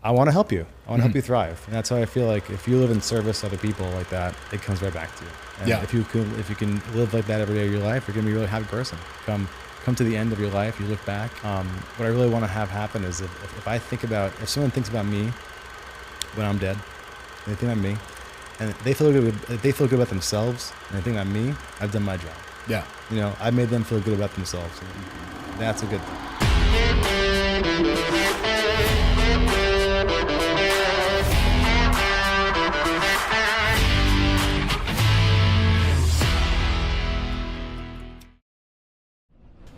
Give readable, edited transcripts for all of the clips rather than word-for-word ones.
I want to help you. I want to help you thrive. And that's how I feel like if you live in service to other people like that, it comes right back to you. And if you can live like that every day of your life, you're going to be a really happy person. Come to the end of your life, you look back. What I really want to have happen is if someone thinks about me when I'm dead, they think about me, and they feel good about themselves, and they think about me, I've done my job. Yeah. I made them feel good about themselves. And that's a good thing.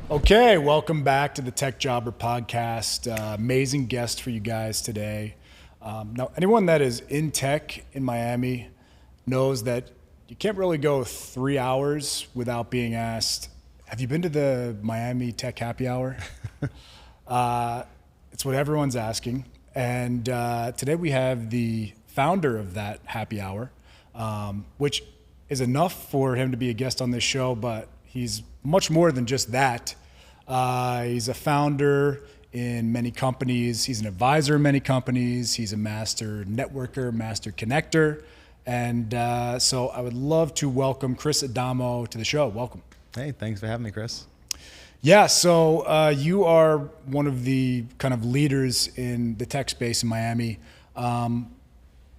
Okay, welcome back to the Tech Jobber Podcast. Amazing guest for you guys today. Now, anyone that is in tech in Miami knows that you can't really go 3 hours without being asked, have you been to the Miami Tech Happy Hour? It's what everyone's asking. And today we have the founder of that happy hour, which is enough for him to be a guest on this show, but he's much more than just that. He's a founder in many companies. He's an advisor in many companies. He's a master networker, master connector. And so I would love to welcome Chris Adamo to the show. Welcome. Hey, thanks for having me, Chris. Yeah, so you are one of the kind of leaders in the tech space in Miami. But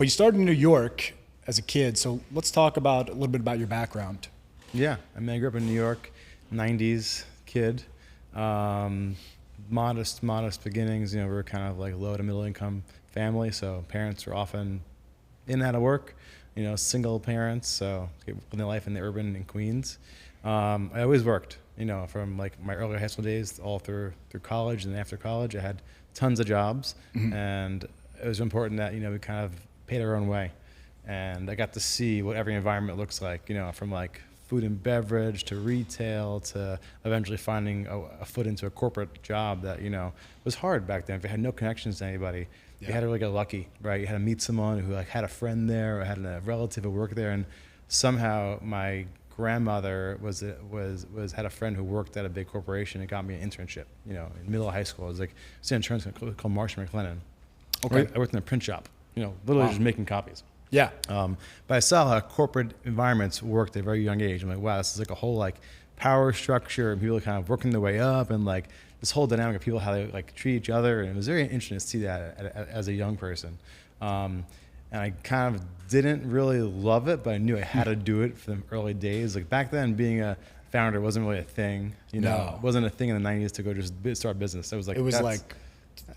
you started in New York as a kid. So let's talk a little bit about your background. Yeah, I grew up in New York, 90s kid. Modest beginnings. We were kind of like low to middle income family, so parents were often in and out of work. Single parents, so living their life in the urban in Queens. I always worked. From like my early high school days all through college, and after college, I had tons of jobs, and it was important that we kind of paid our own way, and I got to see what every environment looks like. From like food and beverage to retail to eventually finding a foot into a corporate job that was hard back then. If you had no connections to anybody, you had to really get lucky, right? You had to meet someone who like had a friend there or had a relative who worked there, and somehow my grandmother had a friend who worked at a big corporation and got me an internship. In the middle of high school, I was like, it's an insurance company called Marsh & McLennan. Okay. I worked in a print shop. Literally just making copies. Yeah. But I saw how corporate environments worked at a very young age. I'm like, wow, this is like a whole like power structure and people kind of working their way up and like this whole dynamic of people, how they like treat each other. And it was very interesting to see that as a young person. And I kind of didn't really love it, but I knew I had to do it for the early days. Like back then, being a founder wasn't really a thing. No. It wasn't a thing in the 90s to go just start business. It was like,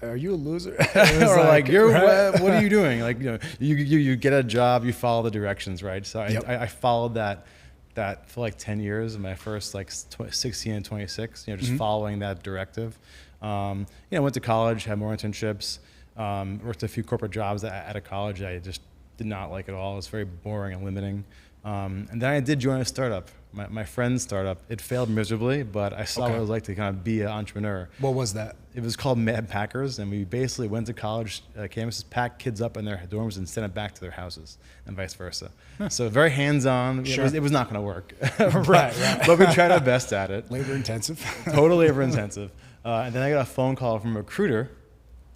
are you a loser? Or like what are you doing? Like you get a job, you follow the directions, right? So I followed that for like 10 years. My first like 16 and 26, just following that directive. Went to college, had more internships, worked a few corporate jobs at a college I just did not like at all. It was very boring and limiting. And then I did join a startup. My friend's startup. It failed miserably, but I saw what it was like to kind of be an entrepreneur. What was that? It was called Mad Packers, and we basically went to college campuses, packed kids up in their dorms, and sent them back to their houses, and vice versa. So very hands-on. Sure. It was not going to work. Right. But we tried our best at it. Labor intensive. Totally labor intensive. And then I got a phone call from a recruiter.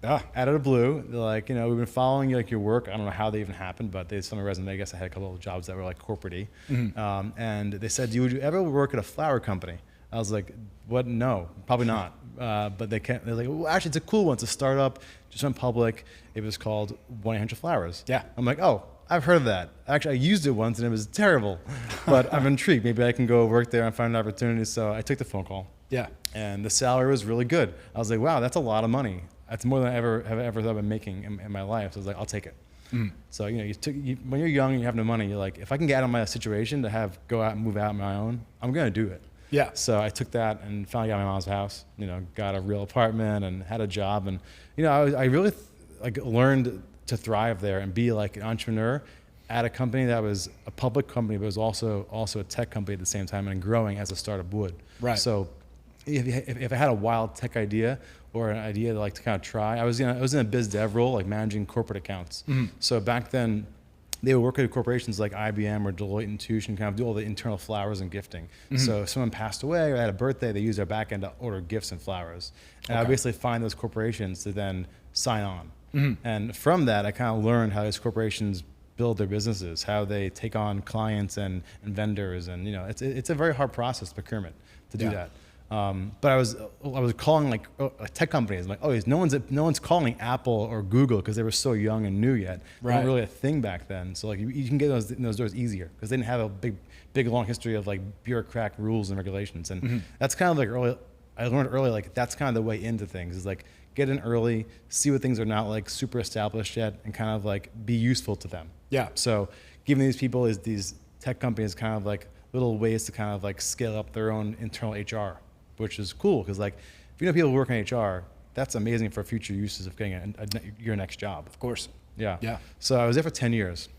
Out of the blue, they're like, we've been following your work. I don't know how they even happened, but they saw my resume. I guess I had a couple of jobs that were like corporate-y. And they said, would you ever work at a flower company? I was like, what? No, probably not. But they're like, well, actually, it's a cool one. It's a startup, just went public. It was called 1-800-Flowers. Yeah. I'm like, oh, I've heard of that. Actually, I used it once and it was terrible, but I'm intrigued. Maybe I can go work there and find an opportunity. So I took the phone call. Yeah. And the salary was really good. I was like, wow, that's a lot of money. That's more than I have ever thought about making in my life. So I was like, I'll take it. So when you're young and you have no money, you're like, if I can get out of my situation to go out and move out on my own, I'm gonna do it. Yeah. So I took that and finally got my mom's house. Got a real apartment and had a job, and I really learned to thrive there and be like an entrepreneur at a company that was a public company, but was also a tech company at the same time and growing as a startup would. Right. So if I had a wild tech idea or an idea to kind of try, I was in a biz dev role, like managing corporate accounts. So back then, they would work at corporations like IBM or Deloitte and Touche and kind of do all the internal flowers and gifting. So if someone passed away or had a birthday, they used their back end to order gifts and flowers. And I would basically find those corporations to then sign on. And from that, I kind of learned how these corporations build their businesses, how they take on clients and vendors, and it's a very hard process, procurement, to do that. But I was calling like tech companies, like, oh, no one's calling Apple or Google because they were so young and new yet. They weren't really a thing back then. So like you can get those doors easier because they didn't have a big long history of like bureaucratic rules and regulations. And that's kind of like early. I learned early, like that's kind of the way into things, is like get in early, see what things are not like super established yet, and kind of like be useful to them. Yeah. So giving these people these tech companies kind of like little ways to kind of like scale up their own internal HR, which is cool because like if you know people who work in HR, that's amazing for future uses of getting your next job. Of course. Yeah. Yeah. So I was there for 10 years,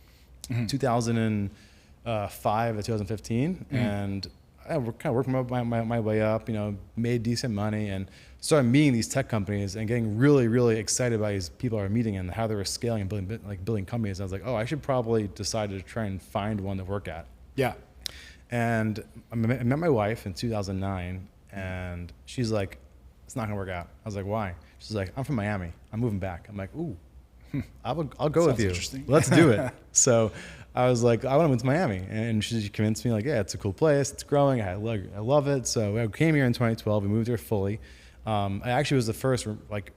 2005 to 2015, and I kind of worked my way up, made decent money, and started meeting these tech companies and getting really, really excited by these people I was meeting and how they were scaling and building companies. And I was like, oh, I should probably decide to try and find one to work at. Yeah. And I met my wife in 2009, and she's like, it's not gonna work out. I was like, why? She's like, I'm from Miami. I'm moving back. I'm like, ooh, I'll go with you. Interesting. Let's do it. So I was like, I want to move to Miami. And she convinced me, like, yeah, it's a cool place. It's growing. I love it. So I came here in 2012. We moved here fully. I actually was the first like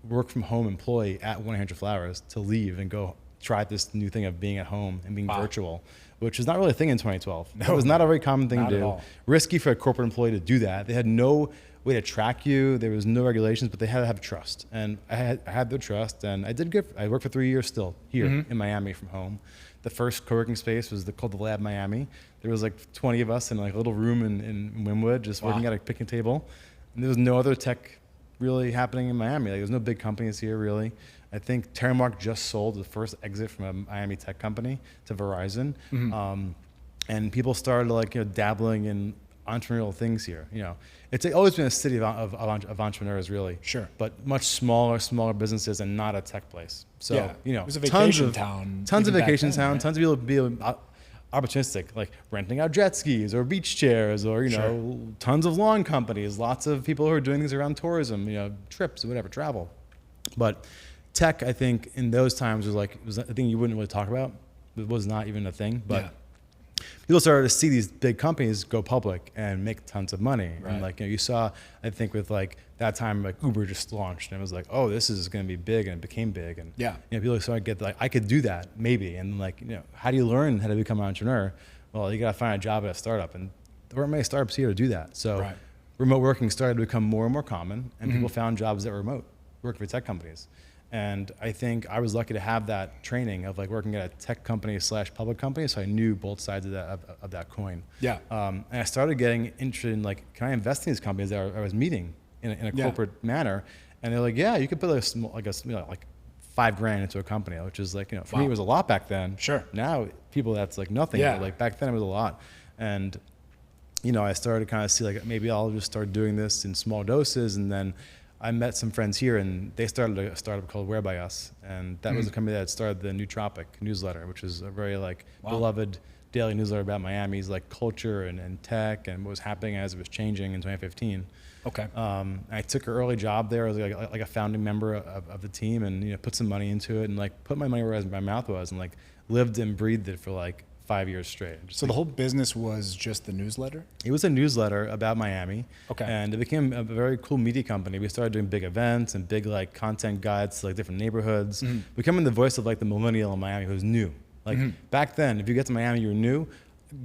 work from home employee at 1-800-Flowers to leave and go try this new thing of being at home and being virtual, which was not really a thing in 2012. No, it was not a very common thing to do. At all. Risky for a corporate employee to do that. They had no way to track you. There was no regulations, but they had to have trust. And I had their trust, and I did good. I worked for 3 years still here in Miami from home. The first co-working space was called the Lab Miami. There was like 20 of us in like a little room in Wynwood, just working at a picnic table. And there was no other tech really happening in Miami. Like, there was no big companies here really. I think Terramark just sold the first exit from a Miami tech company to Verizon. And people started like dabbling in entrepreneurial things here. It's always been a city of entrepreneurs, really. Sure. But much smaller businesses and not a tech place. So it was a vacation town. Tons of vacation town. Tons of people be opportunistic, like renting out jet skis or beach chairs, or tons of lawn companies. Lots of people who are doing things around tourism, trips or whatever, travel. But tech, I think, in those times was a thing you wouldn't really talk about. It was not even a thing, but. People started to see these big companies go public and make tons of money. Right. And like, you saw, I think with like that time, like Uber just launched and it was like, oh, this is going to be big, and it became big. And people started to get like, I could do that maybe. And like, how do you learn how to become an entrepreneur? Well, you got to find a job at a startup, and there weren't many startups here to do that. So remote working started to become more and more common, and people found jobs that were remote, working for tech companies. And I think I was lucky to have that training of like working at a tech company / public company, so I knew both sides of that coin. Yeah. And I started getting interested in like, can I invest in these companies that I was meeting in a corporate manner? And they're like, yeah, you could put like $5,000 into a company, which is like, for me it was a lot back then. Sure. Now people that's like nothing. Yeah. But like back then it was a lot. And I started to kind of see like, maybe I'll just start doing this in small doses, and then I met some friends here, and they started a startup called Where By Us, and that was a company that started the Nootropic newsletter, which is a very like beloved daily newsletter about Miami's like culture and tech and what was happening as it was changing in 2015. Okay. I took an early job there as like a founding member of the team, and put some money into it, and like put my money where my mouth was, and like lived and breathed it for like 5 years straight. So the whole business was just the newsletter? It was a newsletter about Miami. Okay. And it became a very cool media company. We started doing big events and big like content guides to like different neighborhoods, becoming the voice of like the millennial in Miami who's new. Like back then, if you get to Miami, you were new.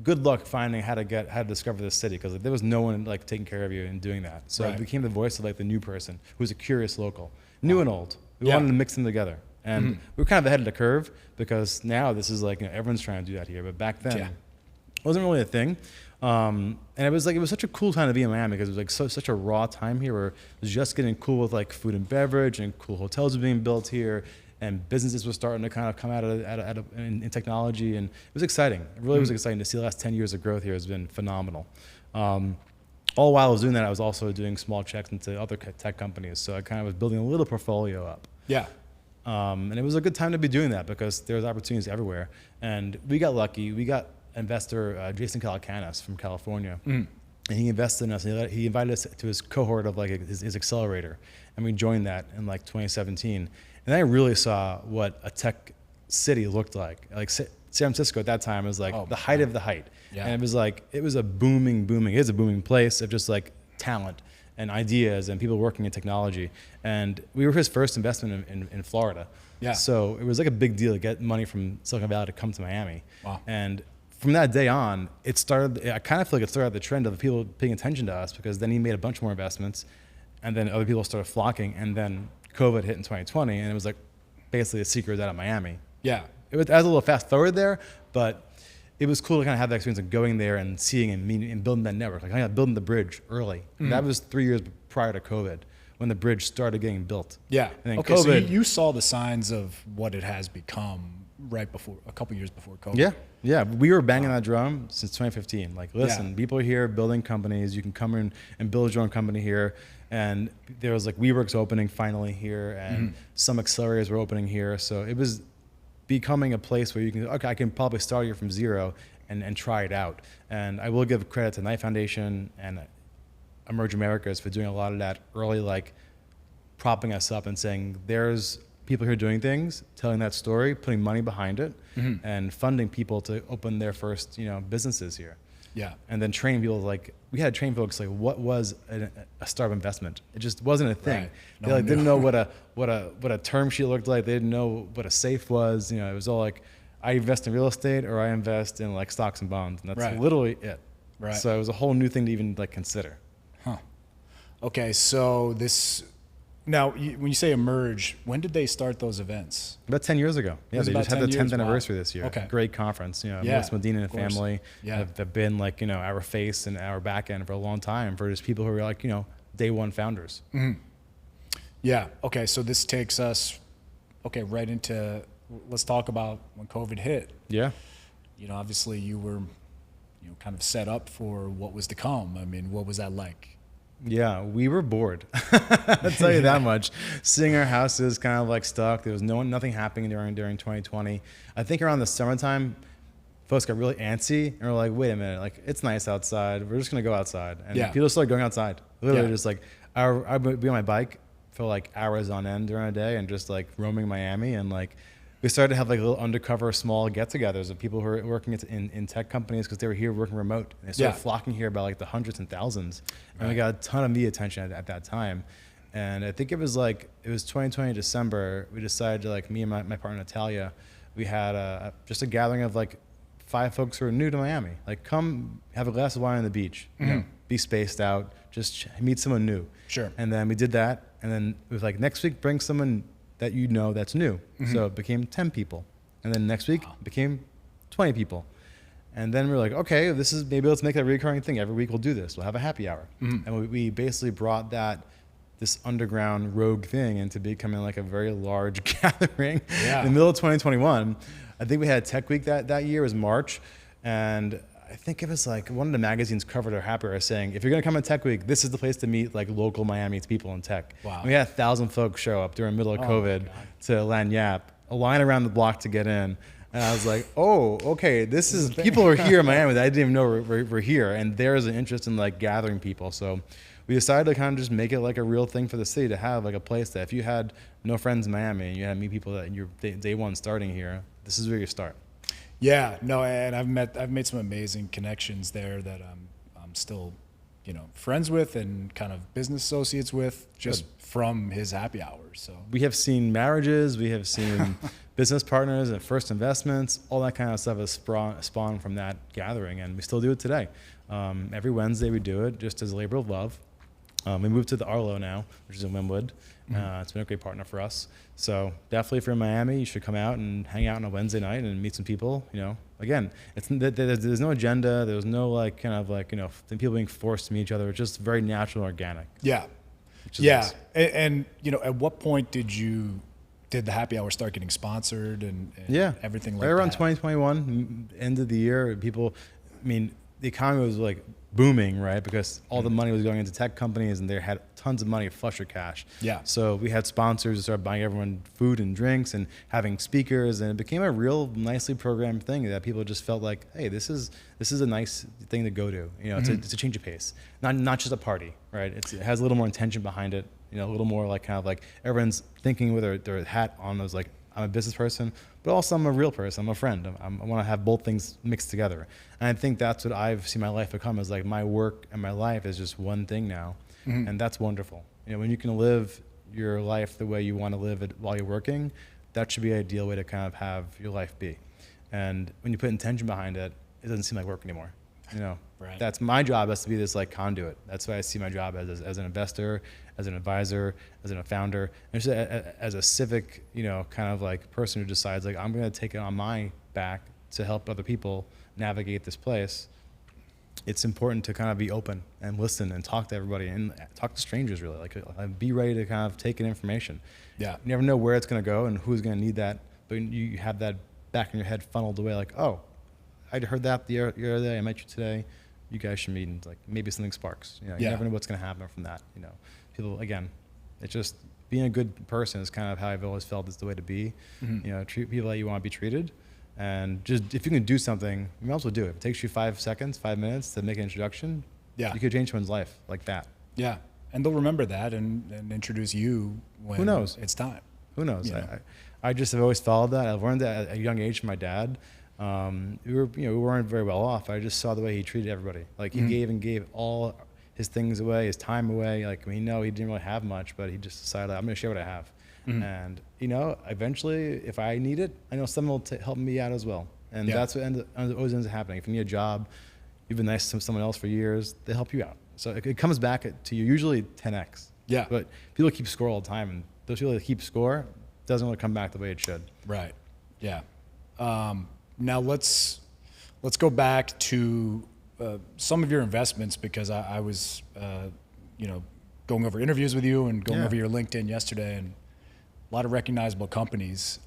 Good luck finding how to discover this city, because like, there was no one like taking care of you and doing that. So it became the voice of like the new person who's a curious local, new and old. We wanted to mix them together. And we were kind of ahead of the curve, because now this is like, everyone's trying to do that here. But back then, it wasn't really a thing. And it was such a cool time to be in Miami, because it was like such a raw time here, where it was just getting cool with like food and beverage, and cool hotels were being built here, and businesses were starting to kind of come out in technology, and it was exciting. It really was exciting to see. The last 10 years of growth here has been phenomenal. All while I was doing that, I was also doing small checks into other tech companies, so I kind of was building a little portfolio up. Yeah. And it was a good time to be doing that, because there was opportunities everywhere. And we got lucky. We got investor Jason Calacanis from California. and he invested in us. He invited us to his cohort of like his accelerator, and we joined that in like 2017. And I really saw what a tech city looked like. Like San Francisco at that time was like the height of the height. Yeah. And it was a booming, it is a booming place of just like talent and ideas and people working in technology. And we were his first investment in Florida. Yeah. So it was like a big deal to get money from Silicon Valley to come to Miami. Wow. And from that day on, I kind of feel like it started the trend of people paying attention to us, because then he made a bunch more investments, and then other people started flocking, and then COVID hit in 2020, and it was like basically a secret out of Miami. Yeah. I was a little fast forward there, but it was cool to kind of have that experience of going there and seeing and meeting and building that network. Like, building the bridge early. And that was 3 years prior to COVID, when the bridge started getting built. Yeah. And then Okay. COVID, So you saw the signs of what it has become right before, a couple years before COVID. Yeah. We were banging that drum since 2015. Like, listen, people are here building companies. You can come in and build your own company here. And there was like WeWork's opening finally here, and some accelerators were opening here. So it was becoming a place where you can, okay, I can probably start here from zero and try it out. And I will give credit to Knight Foundation and Emerge Americas for doing a lot of that early, like propping us up and saying, there's people here doing things, telling that story, putting money behind it, and funding people to open their first, businesses here. Yeah. And then training people, like, we had to train folks like what was a startup investment. It just wasn't a thing. Right. They like didn't know what a term sheet looked like. They didn't know what a safe was. It was all like, I invest in real estate or I invest in like stocks and bonds, and that's literally it. Right. So it was a whole new thing to even like consider. Huh. Okay. So now when you say Emerge, when did they start those events? About 10 years ago. Yeah, was they about just had 10 the 10th years. anniversary Wow. this year. Okay. Great conference. Melissa Medina and of course. family Yeah. have been like, our face and our back end for a long time, for just people who are like, day one founders. Yeah. Okay. So this takes us, right into, let's talk about when COVID hit. Yeah. Obviously you were, kind of set up for what was to come. I mean, what was that like? Yeah, we were bored. I'll tell you that much. Seeing our houses kind of like stuck. There was nothing happening during 2020. I think around the summertime, folks got really antsy and were like, wait a minute, like, it's nice outside. We're just gonna go outside. And people started going outside. Literally just like, I would be on my bike for like hours on end during a day and just like roaming Miami, and like we started to have like little undercover small get-togethers of people who were working in tech companies because they were here working remote. And they started flocking here by like the hundreds and thousands. And we got a ton of media attention at that time. And I think it was 2020 December, we decided to, like, me and my partner Natalia, we had just a gathering of like 5 folks who are new to Miami. Like, come have a glass of wine on the beach, be spaced out, just meet someone new. Sure. And then we did that. And then it was like, next week, bring someone that that's new. So it became 10 people. And then next week it became 20 people. And then we were like, okay, maybe let's make that a recurring thing. Every week we'll do this. We'll have a happy hour. And we basically brought this underground rogue thing into becoming like a very large gathering. In the middle of 2021. I think we had Tech Week that year. It was March. And I think it was like one of the magazines covered our happy hour saying, if you're going to come to Tech Week, this is the place to meet like local Miami people in tech. Wow. And we had 1,000 folks show up during the middle of COVID to Lagniappe, a line around the block to get in. And I was like, oh, okay, this is people are here in Miami that I didn't even know were here. And there is an interest in like gathering people. So we decided to kind of just make it like a real thing for the city to have like a place that if you had no friends in Miami and you had to meet people that you're day one starting here, this is where you start. Yeah, no, and I've made some amazing connections there that I'm still, friends with and kind of business associates with just from his happy hours. So we have seen marriages, we have seen business partners and first investments, all that kind of stuff has spawned from that gathering, and we still do it today. Every Wednesday we do it just as a labor of love. We moved to the Arlo now, which is in Wynwood. It's been a great partner for us. So definitely if you're in Miami, you should come out and hang out on a Wednesday night and meet some people. Again, there's no agenda. There's no like kind of like, people being forced to meet each other. It's just very natural and organic. Yeah. Nice. And at what point did the happy hour start getting sponsored and everything like that? Right around 2021, end of the year, the economy was like booming, right? Because all the money was going into tech companies and they had tons of money, flush with cash. Yeah. So we had sponsors who started buying everyone food and drinks and having speakers, and it became a real nicely programmed thing that people just felt like, hey, this is a nice thing to go to. You know, it's a change of pace, not just a party, right? It has a little more intention behind it. You know, a little more like kind of like everyone's thinking with their hat on as like, I'm a business person, but also I'm a real person. I'm a friend. I want to have both things mixed together. And I think that's what I've seen my life become, is like my work and my life is just one thing now. And that's wonderful. You know, when you can live your life the way you want to live it while you're working, that should be an ideal way to kind of have your life be. And when you put intention behind it, it doesn't seem like work anymore. You know, Right. That's my job, has to be this like conduit. That's why I see my job as an investor, as an advisor, as a founder, and just as a civic, you know, kind of like person who decides like, I'm going to take it on my back to help other people navigate this place. It's important to kind of be open and listen and talk to everybody and talk to strangers, really. Like, be ready to kind of take in information. Yeah. You never know where it's going to go and who's going to need that, but you have that back in your head funneled away, like, oh, I'd heard that the other day, I met you today, you guys should meet, and like maybe something sparks. You know, you never know what's going to happen from that. You know, people, again, it's just being a good person is kind of how I've always felt is the way to be. You know, treat people like you want to be treated, and just if you can do something, you might as well do it. If it takes you 5 seconds, 5 minutes to make an introduction, you could change someone's life like that. Yeah, and they'll remember that and introduce you when Who knows? It's time. Who knows? You know? I just have always followed that. I've learned that at a young age from my dad. We weren't very well off. I just saw the way he treated everybody. Like, he gave all his things away, his time away. Like, I mean, no, he didn't really have much, but he just decided, I'm going to share what I have. And, you know, eventually, if I need it, I know someone will help me out as well. And that's what always ends up happening. If you need a job, you've been nice to someone else for years, they help you out. So it comes back to you, usually 10x. Yeah. But people keep score all the time, and those people that keep score doesn't really come back the way it should. Right. Yeah. Now let's go back to some of your investments, because I was going over interviews with you and going over your LinkedIn yesterday, and a lot of recognizable companies.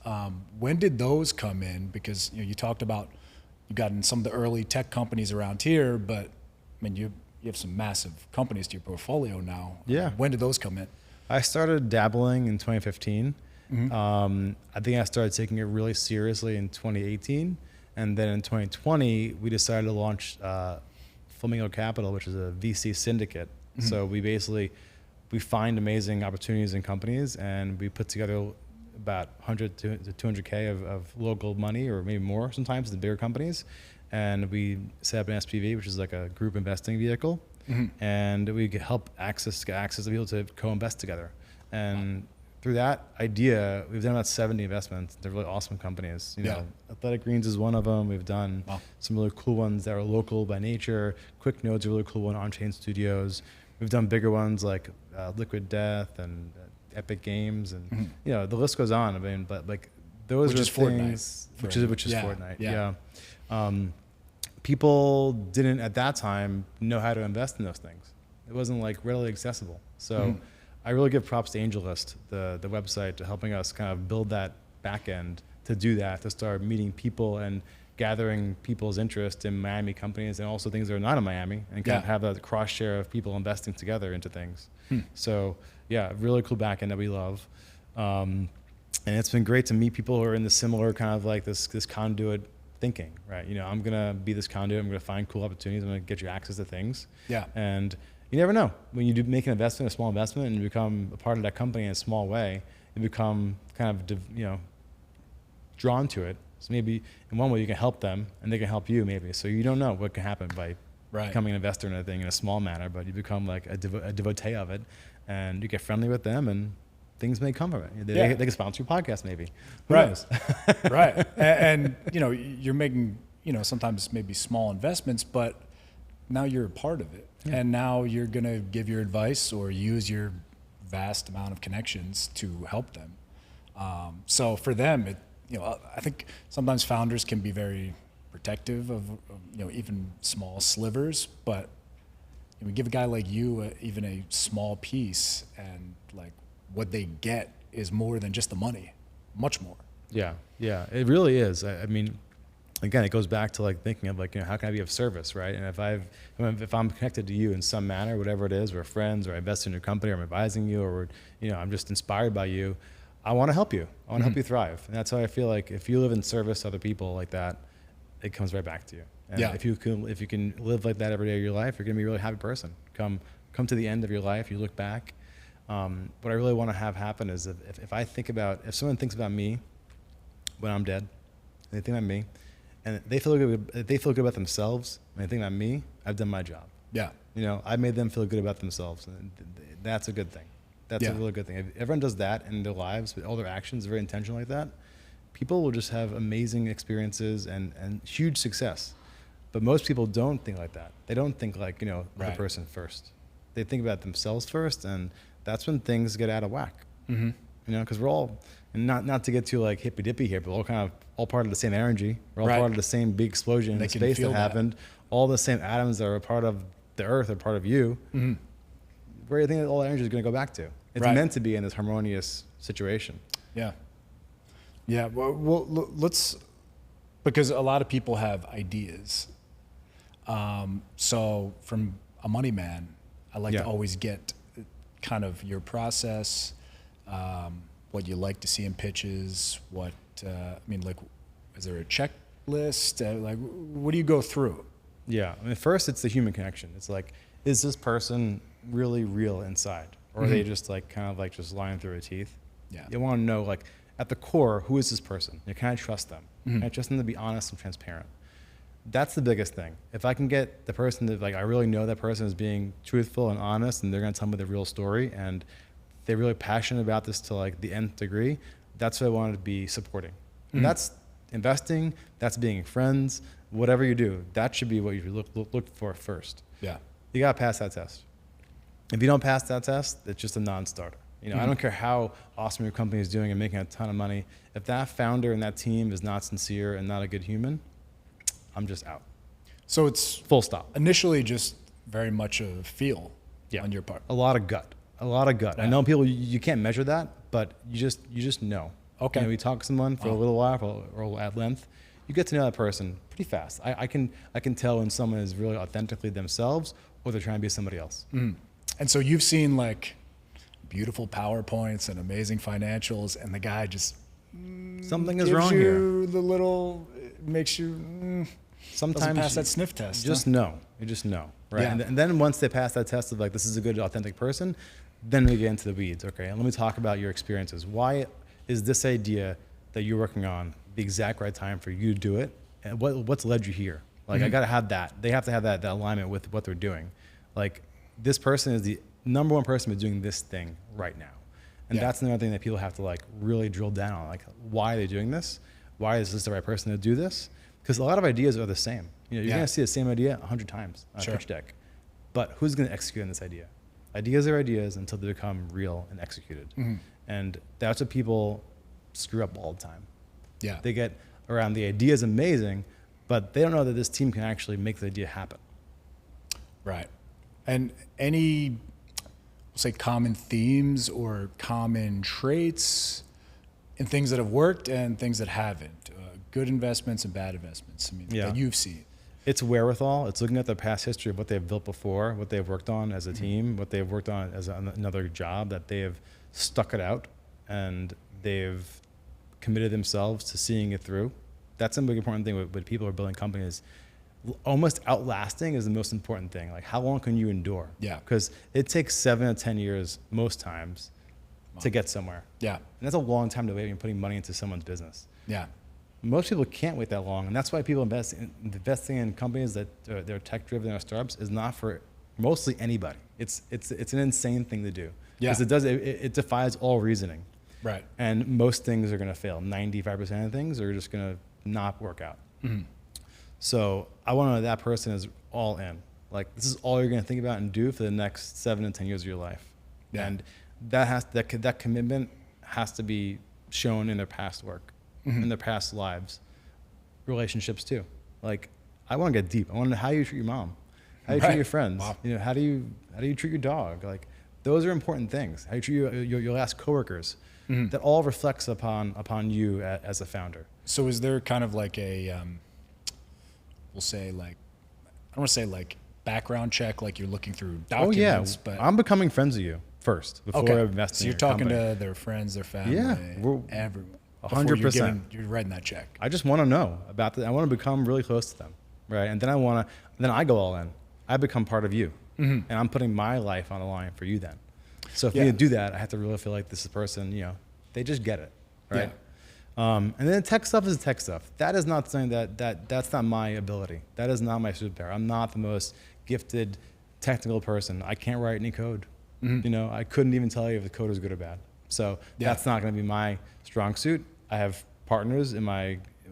When did those come in? Because you talked about you got in some of the early tech companies around here, but I mean you have some massive companies to your portfolio now. Yeah. When did those come in? I started dabbling in 2015. I think I started taking it really seriously in 2018. And then in 2020, we decided to launch Flamingo Capital, which is a VC syndicate. So we find amazing opportunities in companies, and we put together about 100 to 200K of local money, or maybe more sometimes, in bigger companies. And we set up an SPV, which is like a group investing vehicle. And we could help get access to people to co-invest together. And through that idea, we've done about 70 investments. They're really awesome companies. You know, Athletic Greens is one of them. We've done some really cool ones that are local by nature. Quick Node's a really cool one, On-Chain Studios. We've done bigger ones like Liquid Death and Epic Games, and you know, the list goes on. I mean, but like those which are is things, Fortnite, which is Fortnite. People didn't at that time know how to invest in those things. It wasn't like readily accessible. So I really give props to AngelList, the website, to helping us kind of build that back end to do that, to start meeting people and gathering people's interest in Miami companies, and also things that are not in Miami, and kind of have that cross share of people investing together into things. So yeah, really cool back end that we love. And it's been great to meet people who are in the similar kind of like this conduit thinking, right? You know, I'm going to be this conduit. I'm going to find cool opportunities. I'm going to get you access to things. Yeah. And you never know. When you do make an investment, a small investment, and you become a part of that company in a small way, you become kind of, drawn to it. So maybe in one way you can help them, and they can help you maybe. So you don't know what can happen by becoming an investor in a thing in a small manner, but you become like a devotee of it, and you get friendly with them, and things may come of it. They can sponsor your podcast maybe. Who knows? Right. And you're making, sometimes maybe small investments, but now you're a part of it. Yeah. And now you're going to give your advice or use your vast amount of connections to help them. So for them, I think sometimes founders can be very protective of even small slivers, but we give a guy like you even a small piece, and like what they get is more than just the money, much more. Yeah, it really is. I mean, again, it goes back to like thinking of like, how can I be of service, right? And if I'm connected to you in some manner, whatever it is, we're friends, or I invest in your company, or I'm advising you, or I'm just inspired by you, I want to help you. I want to help you thrive. And that's how I feel like if you live in service to other people like that, it comes right back to you. And if you can live like that every day of your life, you're going to be a really happy person. Come to the end of your life, you look back. What I really want to have happen is if someone thinks about me when I'm dead, and they think about me, and they feel good about themselves, and they think about me, I've done my job. Yeah. I made them feel good about themselves, and that's a good thing. That's a really good thing. If everyone does that in their lives, with all their actions, very intentional like that, people will just have amazing experiences and huge success. But most people don't think like that. They don't think like, the person first. They think about themselves first, and that's when things get out of whack. Mm-hmm. Because we're all, and not to get too like hippy dippy here, but we're all kind of all part of the same energy. We're all part of the same big explosion in space that happened. All the same atoms that are a part of the Earth are part of you. Mm-hmm. Where do you think that all that energy is going to go back to? It's meant to be in this harmonious situation. Yeah. Yeah. Well, let's, because a lot of people have ideas. So from a money man, I like to always get kind of your process, what you like to see in pitches, is there a checklist? What do you go through? Yeah. First it's the human connection. It's like, is this person really real inside? Or are they just like, kind of like just lying through their teeth? Yeah. You want to know, like, at the core, who is this person? Can I trust them? Can I trust them to be honest and transparent? That's the biggest thing. If I can get the person that, like, I really know that person is being truthful and honest, and they're going to tell me the real story, and they're really passionate about this to like the nth degree, that's what I want to be supporting. And that's investing, that's being friends, whatever you do, that should be what you look for first. Yeah. You got to pass that test. If you don't pass that test, it's just a non-starter. I don't care how awesome your company is doing and making a ton of money. If that founder and that team is not sincere and not a good human, I'm just out. So it's full stop. Initially just very much a feel on your part. A lot of gut. Yeah. I know people, you can't measure that, but you just know. Okay. You talk to someone for a little while or at length, you get to know that person pretty fast. I can tell when someone is really authentically themselves or they're trying to be somebody else. Mm. And so you've seen like beautiful PowerPoints and amazing financials, and the guy just something is wrong here. The little makes you sometimes pass that sniff test. You just know, right? Yeah. And then once they pass that test of like, this is a good, authentic person, then we get into the weeds. Okay, and let me talk about your experiences. Why is this idea that you're working on the exact right time for you to do it? And what's led you here? Like, I gotta have that. They have to have that alignment with what they're doing. Like, this person is the number one person who's doing this thing right now. And that's another thing that people have to like really drill down on. Like, why are they doing this? Why is this the right person to do this? Because a lot of ideas are the same. You're gonna see the same idea 100 times on a pitch deck. But who's gonna execute on this idea? Ideas are ideas until they become real and executed. Mm-hmm. And that's what people screw up all the time. Yeah. They get around the idea is amazing, but they don't know that this team can actually make the idea happen. Right. And any, say, common themes or common traits in things that have worked and things that haven't, good investments and bad investments, that you've seen? It's wherewithal. It's looking at the past history of what they've built before, what they've worked on as a team, what they've worked on as another job, that they have stuck it out and they've committed themselves to seeing it through. That's a big important thing with people who are building companies. Almost outlasting is the most important thing. Like, how long can you endure? Yeah. Because it takes 7 to 10 years most times to get somewhere. Yeah. And that's a long time to wait when you're putting money into someone's business. Yeah. Most people can't wait that long, and that's why people investing in companies that they're tech-driven or startups is not for mostly anybody. It's an insane thing to do. Yeah. Because it defies all reasoning. Right. And most things are going to fail. 95% of things are just going to not work out. Mm-hmm. So I want to know that person is all in. Like, this is all you're going to think about and do for the next 7 to 10 years of your life. Yeah. And that commitment has to be shown in their past work, in their past lives, relationships too. Like, I want to get deep. I want to know how you treat your mom, how you treat your friends. Wow. How do you treat your dog? Like, those are important things. How you treat your last coworkers. That all reflects upon you as a founder. So is there kind of like we'll say like, I don't want to say like background check, like you're looking through Oh yeah, documents, but I'm becoming friends with you first before I invest so in you're your talking company. to their friends, their family, Yeah, everyone. 100%. You're writing that check. I just want to know about I want to become really close to them, right? And then I go all in. I become part of you, and I'm putting my life on the line for you. Then, so for me to do that, I have to really feel like this is a person, they just get it, right? And then tech stuff is tech stuff. That is not something that's not my ability. That is not my superpower. I'm not the most gifted technical person. I can't write any code. I couldn't even tell you if the code is good or bad. So that's not going to be my strong suit. I have partners in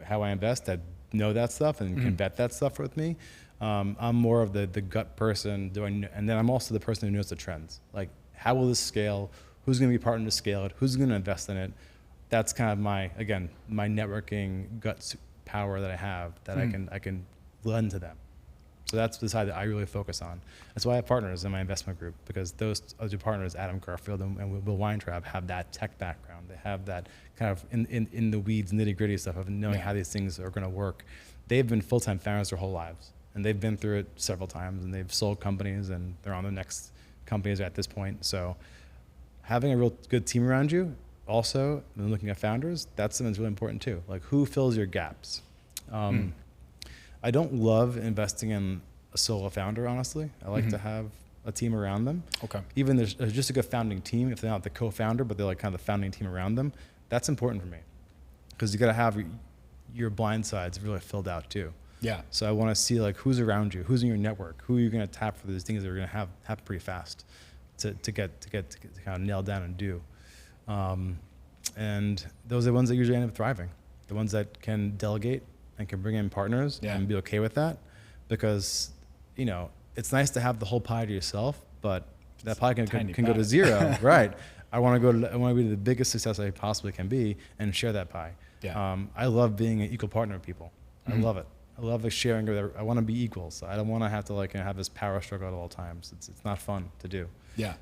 how I invest that know that stuff and can vet that stuff with me. I'm more of the gut person, and then I'm also the person who knows the trends. Like, how will this scale? Who's going to be partner to scale it? Who's going to invest in it? That's kind of my networking gut power that I have that I can lend to them. So that's the side that I really focus on. That's why I have partners in my investment group, because those other partners, Adam Garfield and Will Weintraub, have that tech background. They have that kind of in the weeds, nitty gritty stuff of knowing how these things are going to work. They've been full-time founders their whole lives, and they've been through it several times, and they've sold companies, and they're on the next companies at this point. So having a real good team around you, also, when looking at founders, that's something that's really important too. Like, who fills your gaps? I don't love investing in a solo founder, honestly. I like to have a team around them. Okay. Even there's just a good founding team, if they're not the co-founder, but they're like kind of the founding team around them. That's important for me, because you got to have your blind sides really filled out too. Yeah. So I want to see like who's around you, who's in your network, who are you going to tap for these things that are going to happen pretty fast to kind of nail down and do. And those are the ones that usually end up thriving, the ones that can delegate and can bring in partners and be okay with that, because it's nice to have the whole pie to yourself, but that pie can go to zero, right? I want to be the biggest success I possibly can be and share that pie. Yeah. I love being an equal partner with people. I love it. I love sharing. I want to be equals. I don't want to have to have this power struggle at all times. It's not fun to do. Yeah.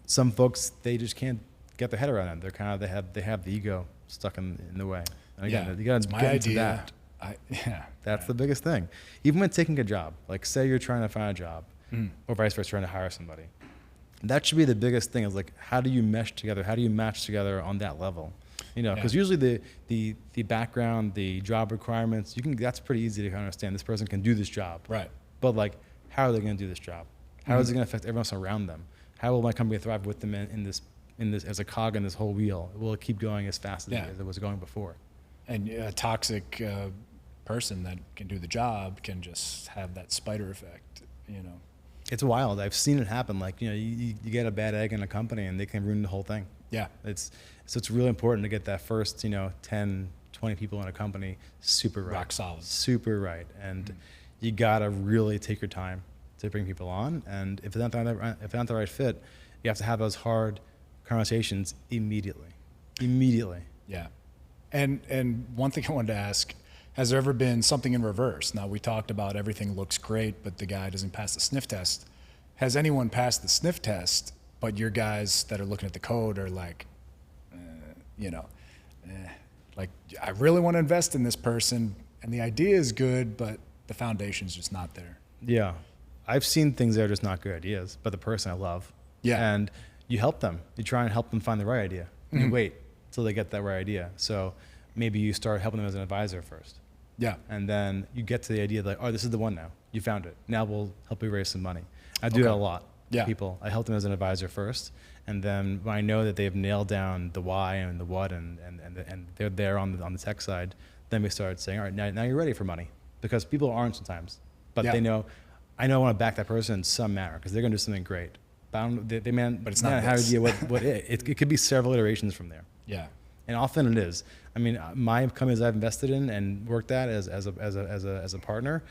Some folks, they just can't get their head around it. They're kind of they have the ego stuck in the way. And again, you got to get into that. That's the biggest thing. Even when taking a job, like say you're trying to find a job, or vice versa, trying to hire somebody, that should be the biggest thing. Is like, how do you mesh together? How do you match together on that level? Because usually the background, the job requirements, that's pretty easy to understand. This person can do this job, right? But like, how are they going to do this job? How is it going to affect everyone else around them? How will my company thrive with them in this as a cog in this whole wheel? Will it keep going as fast as it was going before? And a toxic person that can do the job can just have that spider effect, It's wild. I've seen it happen. Like, you get a bad egg in a company and they can ruin the whole thing. Yeah. So it's really important to get that first, 10, 20 people in a company super right. Rock solid. Super right. And you got to really take your time to bring people on. And if they're not the right fit, you have to have those hard conversations immediately. Yeah. And one thing I wanted to ask, has there ever been something in reverse? Now, we talked about everything looks great, but the guy doesn't pass the sniff test. Has anyone passed the sniff test, but your guys that are looking at the code are like, like, I really want to invest in this person, and the idea is good, but the foundation's just not there? Yeah. I've seen things that are just not good ideas, but the person I love. Yeah. And you help them. You try and help them find the right idea. You wait till they get that right idea. So maybe you start helping them as an advisor first. Yeah. And then you get to the idea like, oh, this is the one now. You found it. Now we'll help you raise some money. I do that a lot. Yeah. People. I help them as an advisor first. And then when I know that they've nailed down the why and the what and they're there on the tech side, then we start saying, all right, now you're ready for money. Because people aren't sometimes. But they know, I know I want to back that person in some manner because they're going to do something great. But it's not have idea what it could be several iterations from there. Yeah. And often it is. I mean, my companies I've invested in and worked at as a partner,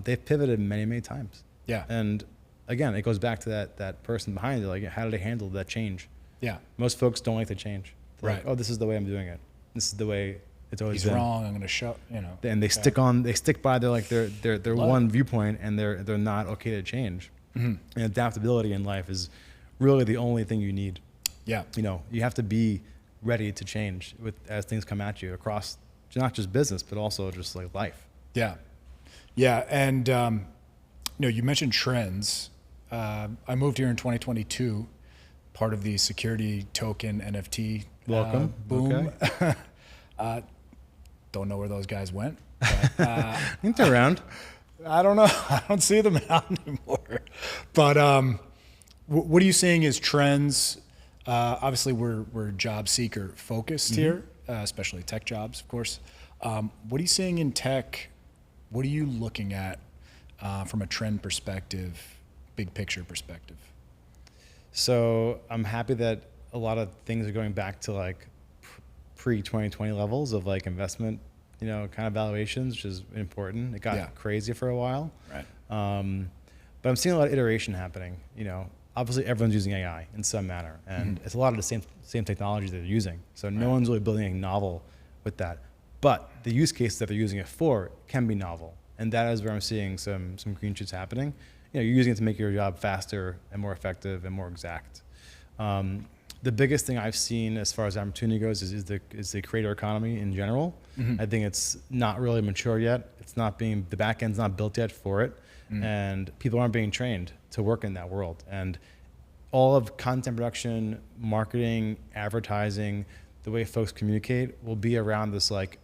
they've pivoted many times. Yeah. And again, it goes back to that person behind it. Like, how do they handle that change? Yeah. Most folks don't like the change. They're like, oh, this is the way I'm doing it. This is the way it's always been. He's wrong. I'm going to show. And they stick by their one viewpoint, and they're not okay to change. And adaptability in life is really the only thing you need. Yeah. You have to be ready to change as things come at you across not just business, but also just like life. Yeah. Yeah, and you mentioned trends. I moved here in 2022, part of the security token NFT Welcome. boom. Okay. Don't know where those guys went. I think they're around. I don't know. I don't see them out anymore. But what are you seeing as trends? Obviously, we're job seeker focused here, especially tech jobs, of course. What are you seeing in tech? What are you looking at from a trend perspective, big picture perspective? So I'm happy that a lot of things are going back to like pre-2020 levels of like investment, kind of valuations, which is important. It got crazy for a while. Right. But I'm seeing a lot of iteration happening. Obviously everyone's using AI in some manner, and it's a lot of the same technology that they're using. So no one's really building anything novel with that. But the use cases that they're using it for can be novel, and that is where I'm seeing some green shoots happening. You're using it to make your job faster and more effective and more exact. The biggest thing I've seen as far as opportunity goes is the creator economy in general. I think it's not really mature yet. The back end's not built yet for it, and people aren't being trained to work in that world. And all of content production, marketing, advertising, the way folks communicate will be around this like,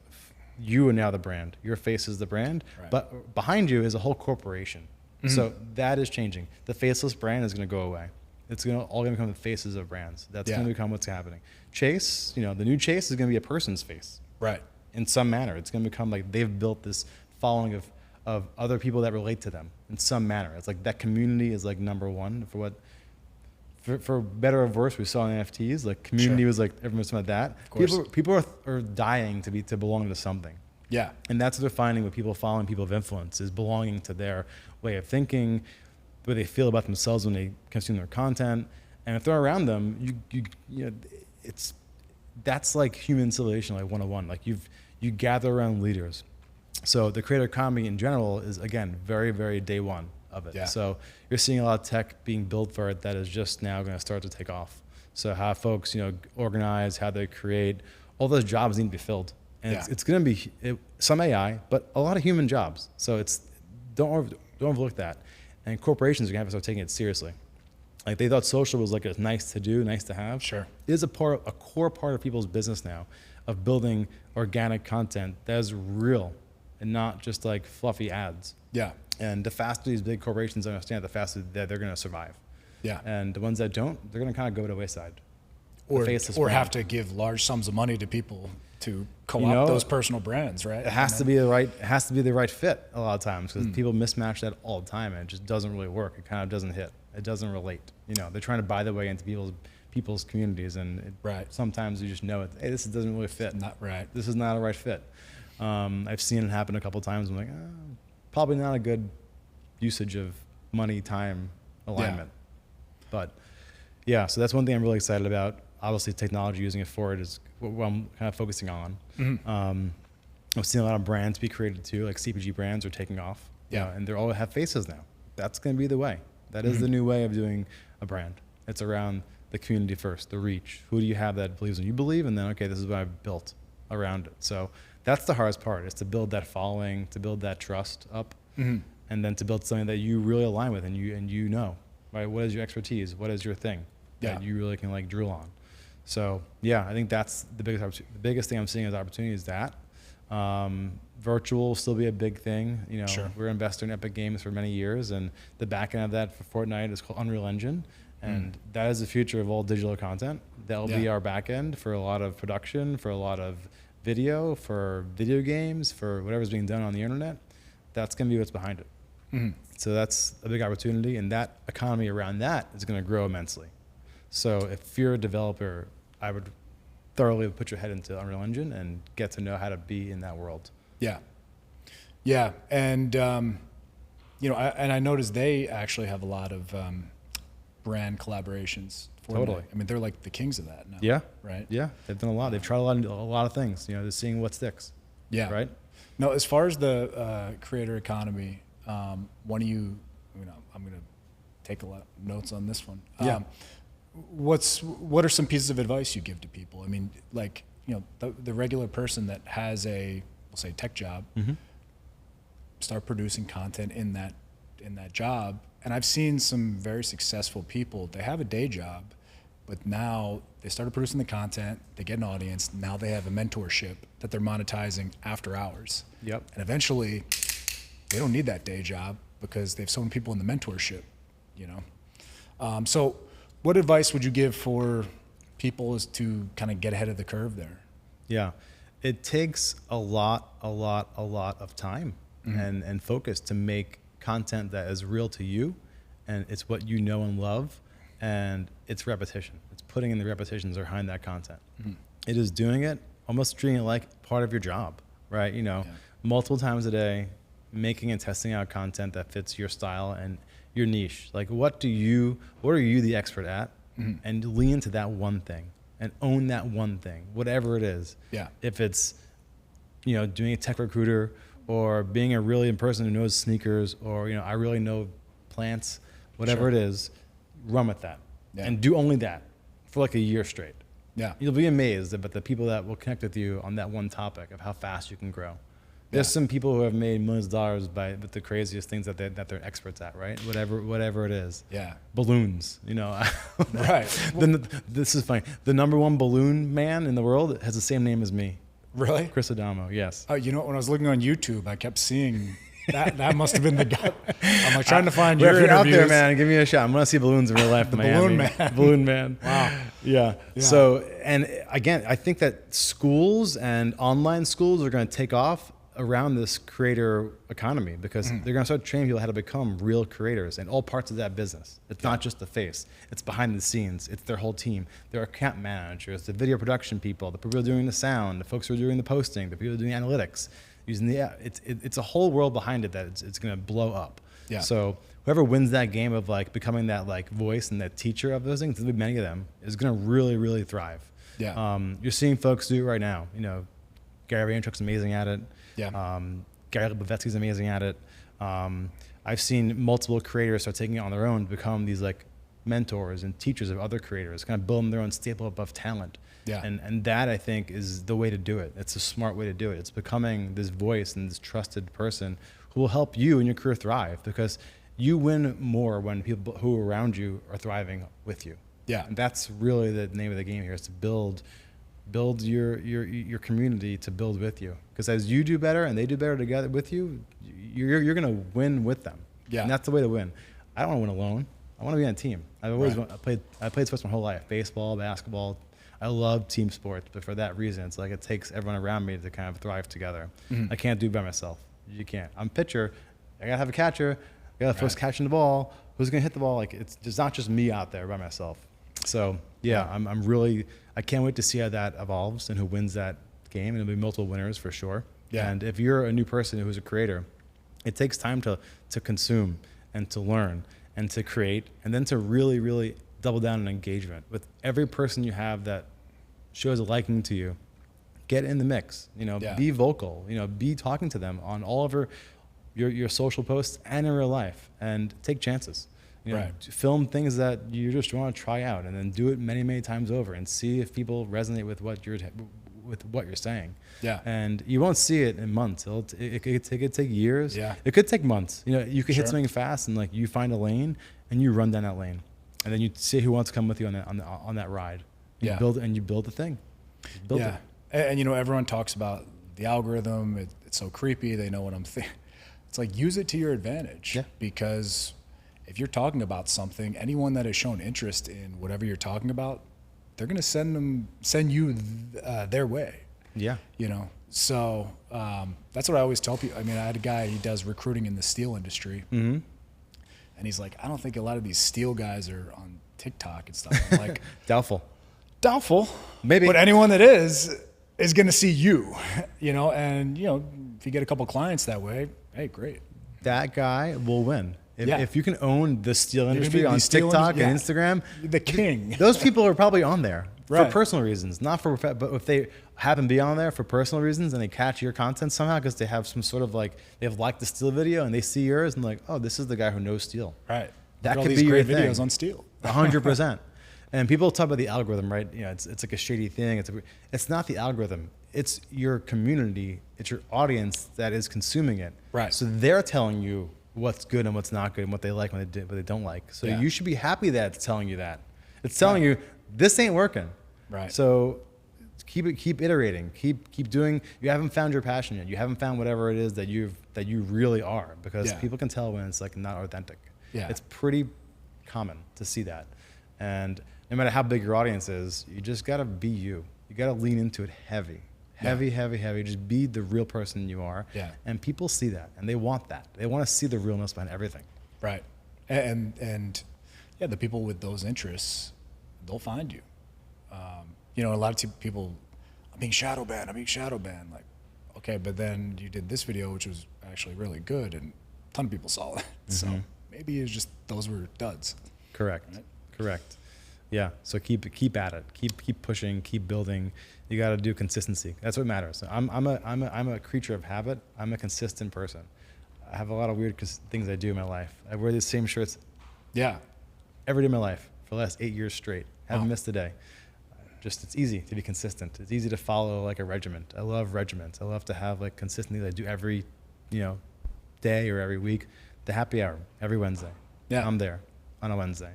you are now the brand. Your face is the brand, but behind you is a whole corporation. So that is changing. The faceless brand is going to go away. It's all going to become the faces of brands. That's going to become what's happening. Chase, the new Chase is going to be a person's face. Right. In some manner. It's going to become like they've built this following of other people that relate to them in some manner. It's like that community is like number one for better or worse. We saw in NFTs, like community was like, everyone's talking about that. People are dying to belong to something. Yeah. And that's what they're finding with people following people of influence, is belonging to their way of thinking, the way they feel about themselves when they consume their content. And if they're around them, that's like human civilization, like 101. Like you gather around leaders. So the creator economy in general is, again, very, very day one of it. Yeah. So you're seeing a lot of tech being built for it that is just now going to start to take off. So how folks, organize, how they create, all those jobs need to be filled. And it's going to be some AI, but a lot of human jobs. So don't overlook that. And corporations are going to have to start taking it seriously. Like they thought social was like a nice to do, nice to have. Sure. It is a core part of people's business now, of building organic content that is real and not just like fluffy ads. Yeah. And the faster these big corporations understand, the faster that they're going to survive. Yeah. And the ones that don't, they're going to kind of go to the wayside. Or have to give large sums of money to people to co-opt those personal brands, right? It has to be the right fit a lot of times, because people mismatch that all the time, and it just doesn't really work. It kind of doesn't hit. It doesn't relate. They're trying to buy their way into people's communities, and sometimes you just know it. Hey, this doesn't really fit. Not right. This is not a right fit. I've seen it happen a couple of times. I'm like, probably not a good usage of money, time, alignment. But yeah, so that's one thing I'm really excited about. Obviously, technology, using it for it, is what I'm kind of focusing on. I've seen a lot of brands be created too, like CPG brands are taking off. Yeah, and they all have faces now. That's going to be the way. That is the new way of doing a brand. It's around the community first, the reach. Who do you have that believes in you believe, and then okay, this is what I've built around it. So that's the hardest part, is to build that following, to build that trust up, and then to build something that you really align with, and you know, right? What is your expertise? What is your thing that you really can like drill on? So yeah, I think that's the biggest thing I'm seeing as opportunity is that. Virtual will still be a big thing. We're invested in Epic Games for many years, and the back end of that for Fortnite is called Unreal Engine, and that is the future of all digital content. That'll be our back end for a lot of production, for a lot of video, for video games, for whatever's being done on the internet. That's going to be what's behind it. So that's a big opportunity, and that economy around that is going to grow immensely. So if you're a developer, I would thoroughly put your head into Unreal Engine and get to know how to be in that world. Yeah. Yeah. And, I noticed they actually have a lot of brand collaborations. Totally. I mean, they're like the kings of that now. Yeah. Right? Yeah. They've done a lot. They've tried a lot of things. They're seeing what sticks. Yeah. Right? Now, as far as the creator economy, one of you, I'm going to take a lot of notes on this one. Yeah. What are some pieces of advice you give to people? I mean, like, the regular person that has we'll say tech job, start producing content in that job. And I've seen some very successful people. They have a day job, but now they started producing the content. They get an audience. Now they have a mentorship that they're monetizing after hours. Yep. And eventually, they don't need that day job because they have so many people in the mentorship. So, what advice would you give for people as to kind of get ahead of the curve there? Yeah, it takes a lot of time and focus to make content that is real to you, and it's what you know and love, and it's repetition. It's putting in the repetitions behind that content. It is doing it, almost treating it like part of your job, right? Multiple times a day, making and testing out content that fits your style and your niche. Like, what are you the expert at? And lean into that one thing and own that one thing, whatever it is. Yeah. If it's, doing a tech recruiter, or being a really person who knows sneakers, or, I really know plants, whatever it is, run with that. Yeah. And do only that for like a year straight. Yeah. You'll be amazed about the people that will connect with you on that one topic of how fast you can grow. There's some people who have made millions of dollars with the craziest things that they're experts at, right? Whatever it is. Yeah. Balloons, Right. This is funny. The number one balloon man in the world has the same name as me. Really? Chris Adamo, yes. Oh, when I was looking on YouTube, I kept seeing that must have been the guy. I'm like trying to find your if you're interviews. out there, man, give me a shot. I'm going to see balloons in real life in Miami. Balloon man. Balloon man. Wow. Yeah. So, and again, I think that schools and online schools are going to take off around this creator economy, because they're going to start training people how to become real creators in all parts of that business. It's not just the face, it's behind the scenes, it's their whole team. There are account managers, the video production people, the people doing the sound, the folks who are doing the posting, the people doing analytics, using the app. It's a whole world behind it that it's going to blow up. Yeah. So whoever wins that game of like becoming that like voice and that teacher of those things, there'll be many of them, is going to really, really thrive. Yeah. You're seeing folks do it right now. Gary Vaynerchuk's amazing at it. Yeah. Gary Lebovetsky's amazing at it. I've seen multiple creators start taking it on their own to become these like mentors and teachers of other creators, kind of building their own staple of talent. Yeah. And that, I think, is the way to do it. It's a smart way to do it. It's becoming this voice and this trusted person who will help you and your career thrive, because you win more when people who are around you are thriving with you. Yeah. And that's really the name of the game here, is to build your community to build with you, because as you do better and they do better together with you, you're going to win with them. Yeah. And that's the way to win. I don't want to win alone. I want to be on a team. I've always I played sports my whole life, baseball, basketball. I love team sports, but for that reason, it's like it takes everyone around me to kind of thrive together. I can't do it by myself. You can't. I'm a pitcher. I gotta have a catcher. I gotta first catching the ball. Who's gonna hit the ball? Like, there's not just me out there by myself. So yeah, I'm really, I can't wait to see how that evolves and who wins that game. And there'll be multiple winners for sure. Yeah. And if you're a new person who's a creator, it takes time to consume and to learn and to create, and then to really, really double down on engagement with every person you have that shows a liking to you. Get in the mix, be vocal, be talking to them on all of your social posts and in real life, and take chances. Film things that you just want to try out, and then do it many, many times over, and see if people resonate with what you're saying. Yeah. And you won't see it in months. It could take years. Yeah. It could take months. You could Sure. hit something fast, and like you find a lane and you run down that lane, and then you see who wants to come with you on that ride. You build the thing. Build it. And everyone talks about the algorithm. It's so creepy. They know what I'm thinking. It's like, use it to your advantage. Yeah. Because if you're talking about something, anyone that has shown interest in whatever you're talking about, they're going to send you their way. Yeah. So that's what I always tell people. I mean, I had a guy, he does recruiting in the steel industry. Mm-hmm. And he's like, I don't think a lot of these steel guys are on TikTok and stuff. I'm like, Doubtful. Maybe. But anyone that is going to see you, and, if you get a couple clients that way, hey, great. That guy will win. Yeah. If you can own the steel You're industry gonna be on the steel TikTok industry- and Instagram, The king. those people are probably on there for Right. personal reasons, not for, but if they happen to be on there for personal reasons and they catch your content somehow because they have some sort of they've liked the steel video and they see yours and like, oh, this is the guy who knows steel. Right. That Look at all could these be your great videos thing. on steel. 100%. And people talk about the algorithm, right? It's like a shady thing. It's not the algorithm. it's your community, it's your audience that is consuming it. Right. So they're telling you what's good and what's not good and what they like and what they don't like. So Yeah. you should be happy that it's telling you that. It's telling you this ain't working. Right. So keep iterating, keep doing. You haven't found your passion yet. You haven't found whatever it is that you really are, because Yeah. people can tell when it's like not authentic. Yeah. It's pretty common to see that. And no matter how big your audience is, you just gotta be you. You gotta lean into it heavy. Just be the real person you are. Yeah. And people see that, and they want that. They want to see the realness behind everything. Right. And yeah, the people with those interests, they'll find you. You know, a lot of people, I'm being shadow banned. Like, okay, but then you did this video, which was actually really good, and a ton of people saw it. So maybe it's just those were duds. Correct. Right? Correct. Yeah. So keep at it. Keep pushing. Keep building. You got to do consistency. That's what matters. So I'm a creature of habit. I'm a consistent person. I have a lot of weird things I do in my life. I wear the same shirts Yeah. every day of my life for the last 8 years straight. Haven't missed a day. Just, it's easy to be consistent. It's easy to follow like a regiment. I love regiments. I love to have like consistency that I do every, day or every week. The happy hour every Wednesday. Yeah. I'm there on a Wednesday.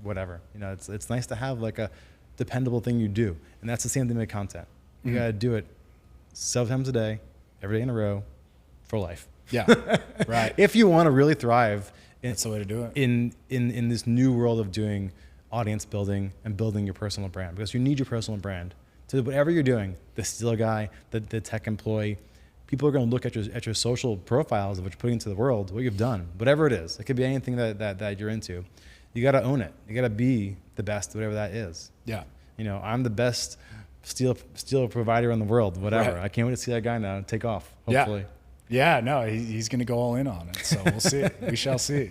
Whatever. It's nice to have like a dependable thing you do. And that's the same thing with content. You gotta do it 7 times a day, every day in a row, for life. Yeah. Right. If you want to really thrive That's the way to do it. in this new world of doing audience building and building your personal brand, because you need your personal brand. So whatever you're doing, the steel guy, the tech employee, people are going to look at your social profiles of what you're putting into the world, what you've done, whatever it is. It could be anything that you're into. You got to own it. You got to be the best, whatever that is. Yeah. I'm the best steel provider in the world, whatever. Right. I can't wait to see that guy now take off, hopefully. Yeah, no, he's going to go all in on it. So we'll see. We shall see.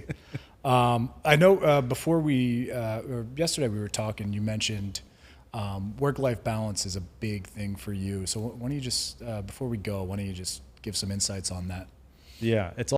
I know before or yesterday we were talking, you mentioned work-life balance is a big thing for you. So why don't you just, before we go, why don't you just give some insights on that? Yeah, it's